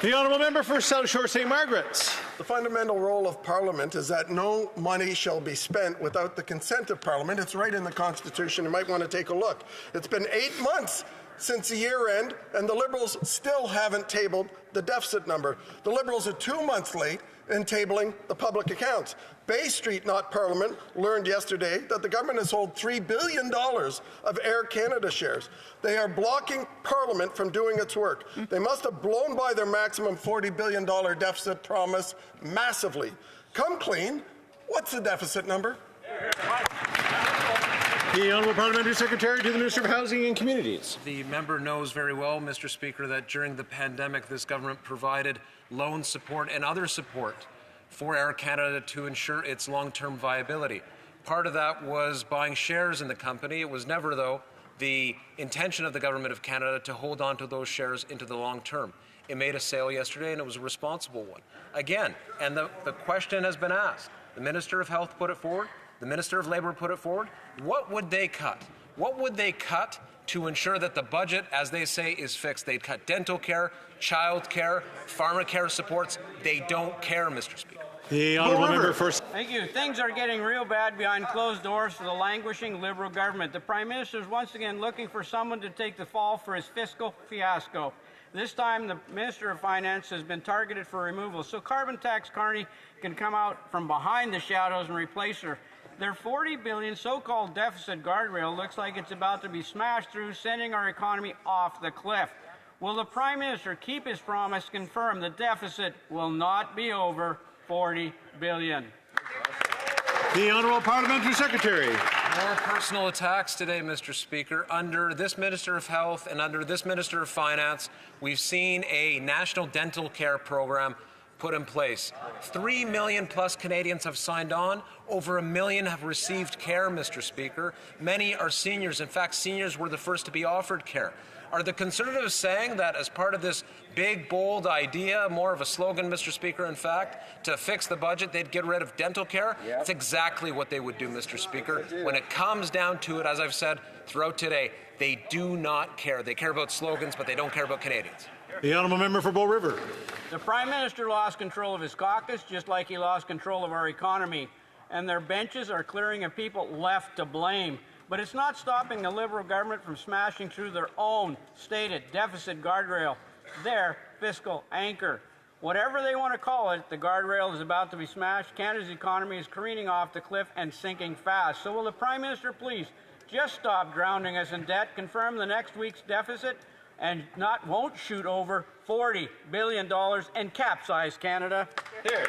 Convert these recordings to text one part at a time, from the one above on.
The honourable member for South Shore St. Margaret's. The fundamental role of Parliament is that no money shall be spent without the consent of Parliament. It's right in the Constitution. You might want to take a look. It's been 8 months since the year end, and the Liberals still haven't tabled the deficit number. The Liberals are 2 months late in tabling the public accounts. Bay Street, not Parliament, learned yesterday that the government has sold $3 billion of Air Canada shares. They are blocking Parliament from doing its work. They must have blown by their maximum $40 billion deficit promise massively. Come clean. What's the deficit number? The Honourable Parliamentary Secretary to the Minister of Housing and Communities. The member knows very well, Mr. Speaker, that during the pandemic this government provided loan support and other support for Air Canada to ensure its long-term viability. Part of that was buying shares in the company. It was never, though, the intention of the Government of Canada to hold on to those shares into the long term. It made a sale yesterday, and it was a responsible one. Again, and the question has been asked. The Minister of Health put it forward. The Minister of Labour put it forward. What would they cut? What would they cut to ensure that the budget, as they say, is fixed? They'd cut dental care, child care, pharmacare supports. They don't care, Mr. Speaker. The honourable member for... Thank you. Things are getting real bad behind closed doors for the languishing Liberal government. The Prime Minister is once again looking for someone to take the fall for his fiscal fiasco. This time, the Minister of Finance has been targeted for removal, so carbon tax Carney can come out from behind the shadows and replace her. Their $40 billion so-called deficit guardrail looks like it's about to be smashed through, sending our economy off the cliff. Will the Prime Minister keep his promise, confirm the deficit will not be over $40 billion? The Honourable Parliamentary Secretary. More personal attacks today, Mr. Speaker. Under this Minister of Health and under this Minister of Finance, we've seen a national dental care program put in place. 3 million plus Canadians have signed on. Over 1 million have received care, Mr. Speaker. Many are seniors. In fact, seniors were the first to be offered care. Are the Conservatives saying that as part of this big, bold idea, more of a slogan, Mr. Speaker, in fact, to fix the budget, they'd get rid of dental care? Yep. That's exactly what they would do, Mr. Speaker. When it comes down to it, as I've said throughout today, they do not care. They care about slogans, but they don't care about Canadians. The honourable member for Bow River. The Prime Minister lost control of his caucus, just like he lost control of our economy. And their benches are clearing of people left to blame. But it's not stopping the Liberal government from smashing through their own stated deficit guardrail, their fiscal anchor. Whatever they want to call it, the guardrail is about to be smashed. Canada's economy is careening off the cliff and sinking fast. So will the Prime Minister please just stop drowning us in debt, confirm the next week's deficit, and won't shoot over $40 billion and capsize Canada? Here.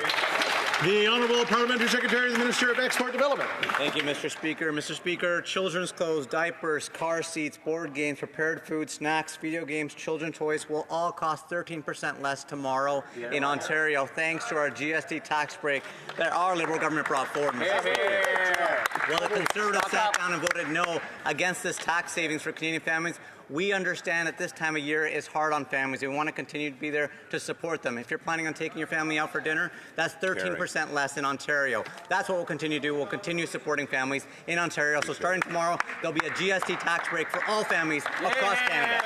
The Honourable Parliamentary Secretary to the Minister of Export Development. Thank you, Mr. Speaker. Mr. Speaker, children's clothes, diapers, car seats, board games, prepared food, snacks, video games, children's toys will all cost 13% less tomorrow in Ontario, thanks to our GST tax break that our Liberal government brought forward, Mr. Speaker. While the Conservatives sat down and voted no against this tax savings for Canadian families, we understand that this time of year is hard on families. We want to continue to be there to support them. If you're planning on taking your family out for dinner, that's 13% less in Ontario. That's what we'll continue to do. We'll continue supporting families in Ontario. So starting tomorrow, there'll be a GST tax break for all families across Canada.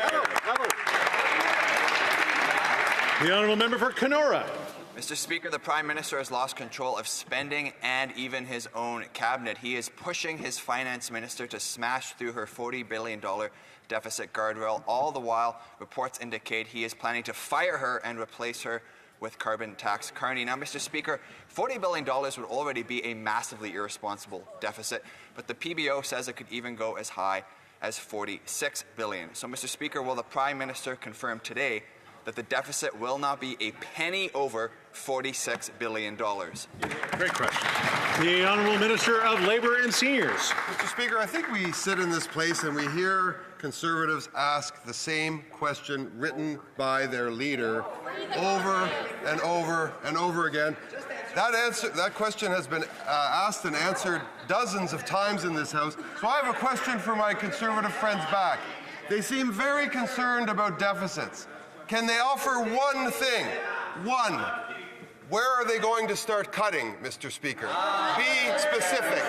The honourable member for Kenora. Mr. Speaker, the Prime Minister has lost control of spending and even his own cabinet. He is pushing his Finance Minister to smash through her $40 billion deficit guardrail. All the while, reports indicate he is planning to fire her and replace her with carbon tax Carney. Now, Mr. Speaker, $40 billion would already be a massively irresponsible deficit, but the PBO says it could even go as high as $46 billion. So, Mr. Speaker, will the Prime Minister confirm today that the deficit will not be a penny over $46 billion? Great question. The Honourable Minister of Labour and Seniors. Mr. Speaker, I think we sit in this place and we hear Conservatives ask the same question written by their leader over and over and over again. That question has been asked and answered dozens of times in this House. So I have a question for my Conservative friends back. They seem very concerned about deficits. Can they offer one thing? One. Where are they going to start cutting, Mr. Speaker? Be specific.